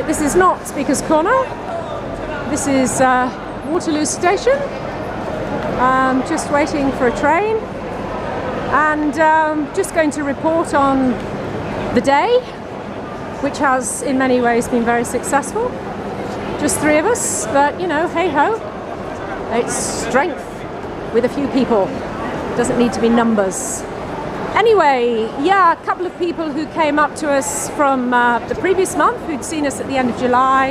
This is not Speaker's Corner. This is Waterloo Station. Just waiting for a train, and just going to report on the day, which has in many ways been very successful. Just 3 of us, but you know, hey ho, it's strength with a few people. Doesn't need to be numbers. Anyway, yeah, a couple of people who came up to us from the previous month, who'd seen us at the end of July,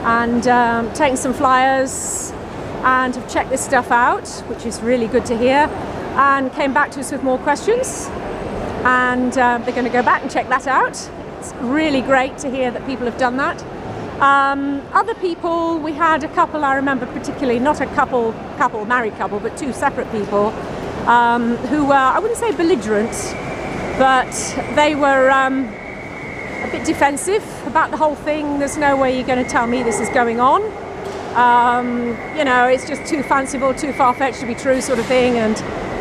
and taken some flyers, and have checked this stuff out, which is really good to hear, and came back to us with more questions, and they're going to go back and check that out. It's really great to hear that people have done that. Other people, we had a couple, I remember particularly, not a married couple, but 2 separate people who were, I wouldn't say belligerent, but they were a bit defensive about the whole thing. There's no way you're going to tell me this is going on. You know, it's just too fanciful, too far-fetched to be true sort of thing, and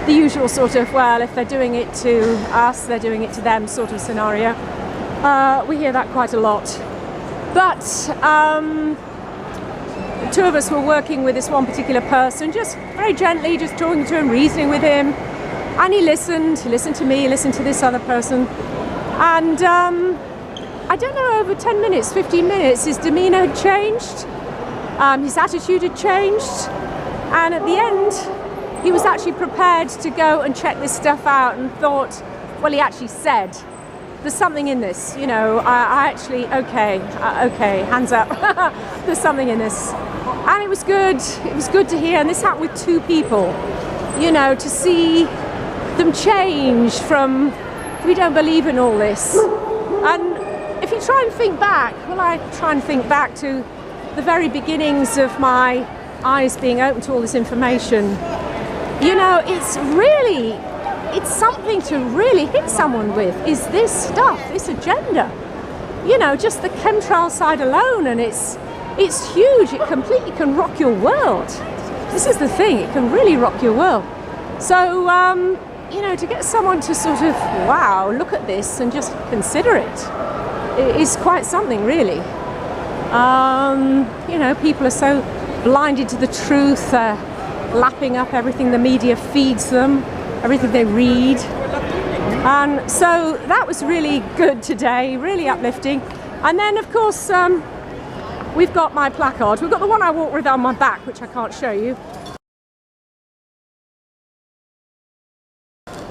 the usual sort of, well, if they're doing it to us, they're doing it to them sort of scenario. We hear that quite a lot. But 2 of us were working with this one particular person, just very gently, just talking to him, reasoning with him, and he listened to me, listened to this other person, and I don't know, over 10 minutes, 15 minutes, his demeanour had changed. His attitude had changed, and at the end he was actually prepared to go and check this stuff out, and thought, well, he actually said, there's something in this, you know, I actually, okay, hands up, there's something in this. And it was good to hear, and this happened with 2 people, you know, to see them change from, we don't believe in all this. And if you try and think back, well, I try and think back to the very beginnings of my eyes being open to all this information. You know, it's something to really hit someone with, is this stuff, this agenda. You know, just the chemtrail side alone, and it's huge. It completely can rock your world. This is the thing, it can really rock your world. So, you know, to get someone to sort of, wow, look at this and just consider it is quite something, really. You know, people are so blinded to the truth, lapping up everything the media feeds them, everything they read. And so that was really good today, really uplifting. And then, of course, we've got my placard. We've got the one I walk with on my back, which I can't show you.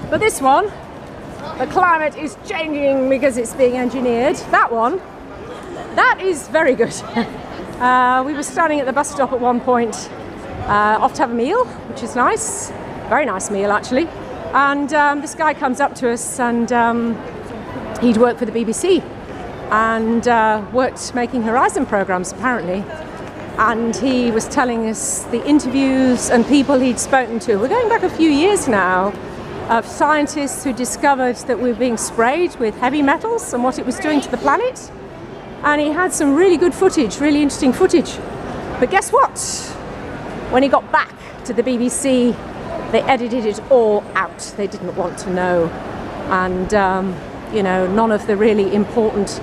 But this one, the climate is changing because it's being engineered. That one, that is very good. We were standing at the bus stop at one point, off to have a meal, which is nice. Very nice meal, actually. And this guy comes up to us, and he'd worked for the BBC and worked making Horizon programmes, apparently. And he was telling us the interviews and people he'd spoken to. We're going back a few years now, of scientists who discovered that we were being sprayed with heavy metals and what it was doing to the planet. And he had some really good footage, really interesting footage. But guess what? When he got back to the BBC, they edited it all out. They didn't want to know. And, you know, none of the really important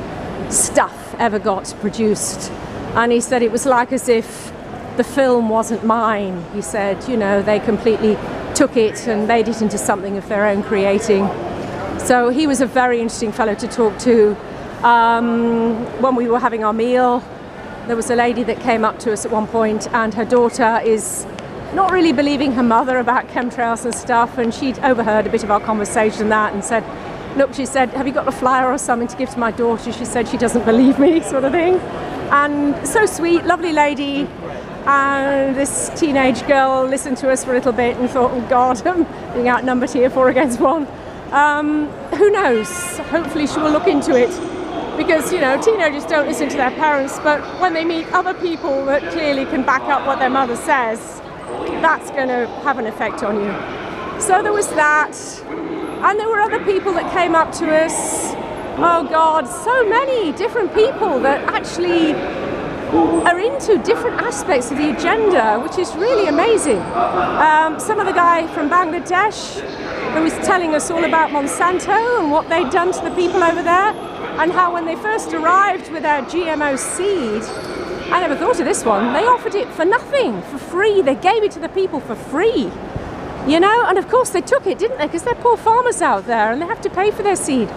stuff ever got produced. And he said it was like as if the film wasn't mine. He said, you know, they completely took it and made it into something of their own creating. So he was a very interesting fellow to talk to. When we were having our meal, there was a lady that came up to us at one point, and her daughter is not really believing her mother about chemtrails and stuff, and she'd overheard a bit of our conversation and said, look, she said, have you got a flyer or something to give to my daughter? She said she doesn't believe me, sort of thing. And so sweet, lovely lady. And this teenage girl listened to us for a little bit and thought, oh God, I'm being outnumbered here, 4 against 1. Who knows? Hopefully she will look into it. Because, you know, teenagers don't listen to their parents, but when they meet other people that clearly can back up what their mother says, that's going to have an effect on you. So there was that. And there were other people that came up to us. Oh God, so many different people that actually are into different aspects of the agenda, which is really amazing. Some of the guy from Bangladesh who was telling us all about Monsanto and what they'd done to the people over there. and how when they first arrived with their G.M.O seed, I never thought of this one, they offered it for nothing, for free. They gave it to the people for free, you know, and of course they took it, didn't they? Because they're poor farmers out there and they have to pay for their seed.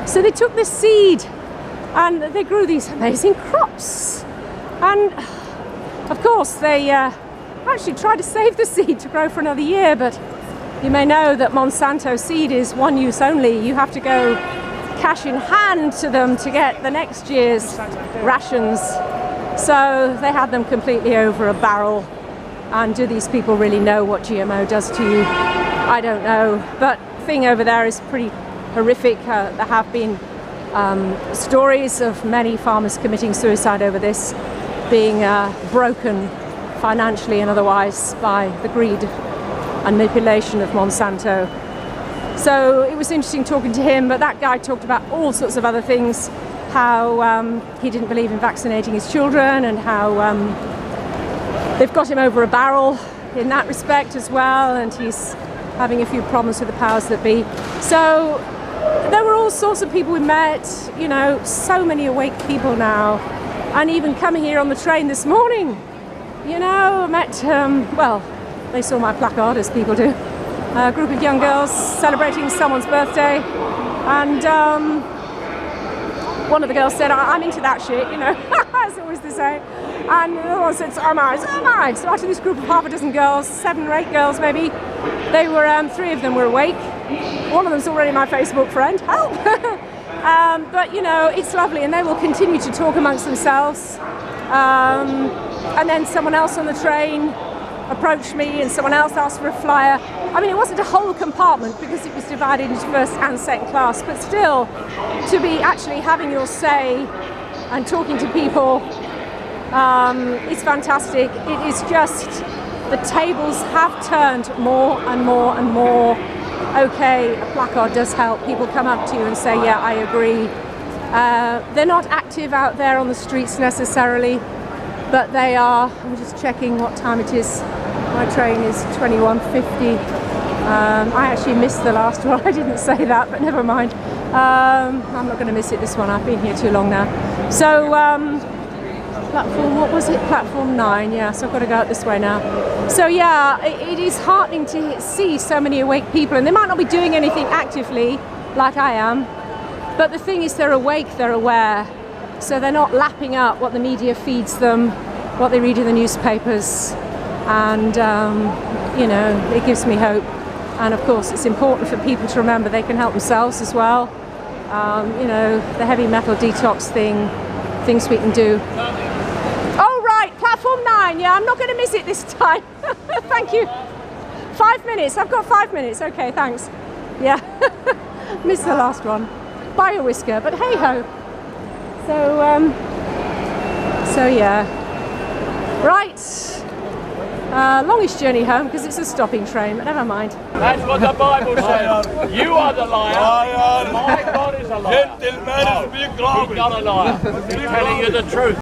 So they took this seed and they grew these amazing crops. And of course they actually tried to save the seed to grow for another year, but you may know that Monsanto seed is one use only. You have to go cash in hand to them to get the next year's rations. So they had them completely over a barrel. And do these people really know what GMO does to you? I don't know. But the thing over there is pretty horrific. There have been stories of many farmers committing suicide over this, being broken financially and otherwise by the greed and manipulation of Monsanto. So it was interesting talking to him, but that guy talked about all sorts of other things, how he didn't believe in vaccinating his children and how they've got him over a barrel in that respect as well, and he's having a few problems with the powers that be. So there were all sorts of people we met, you know, so many awake people now, and even coming here on the train this morning, you know, I met, well, they saw my placard, as people do, a group of young girls celebrating someone's birthday, and one of the girls said, I'm into that shit, you know, as always they say, and the other one said, so am I, so am I. So actually this group of half a dozen girls, 7 or 8 girls maybe, they were, 3 of them were awake. One of them's already my Facebook friend, help! But you know, it's lovely, and they will continue to talk amongst themselves. And then someone else on the train approached me, and someone else asked for a flyer. I mean, it wasn't a whole compartment because it was divided into first and second class, but still, to be actually having your say and talking to people, it's fantastic. It is just, the tables have turned more and more and more. Okay, a placard does help. People come up to you and say, yeah, I agree. They're not active out there on the streets necessarily, but they are. I'm just checking what time it is. My train is 21:50. I actually missed the last one. I didn't say that, but never mind. I'm not going to miss it this one. I've been here too long now. So platform, what was it? Platform 9. Yeah, so I've got to go out this way now. So yeah, it is heartening to see so many awake people, and they might not be doing anything actively like I am, but the thing is they're awake, they're aware, so they're not lapping up what the media feeds them, what they read in the newspapers, and you know, it gives me hope. And of course it's important for people to remember they can help themselves as well. You know, the heavy metal detox thing, things we can do. Oh right, platform 9, yeah, I'm not going to miss it this time. Thank you. 5 minutes, I've got 5 minutes, okay, thanks. Yeah, missed the last one. By a whisker, but hey ho. So yeah. Right. Longish journey home because it's a stopping train, but never mind. That's what the Bible says. You are the liar. My God is a liar. He's not a liar. He's telling you the truth.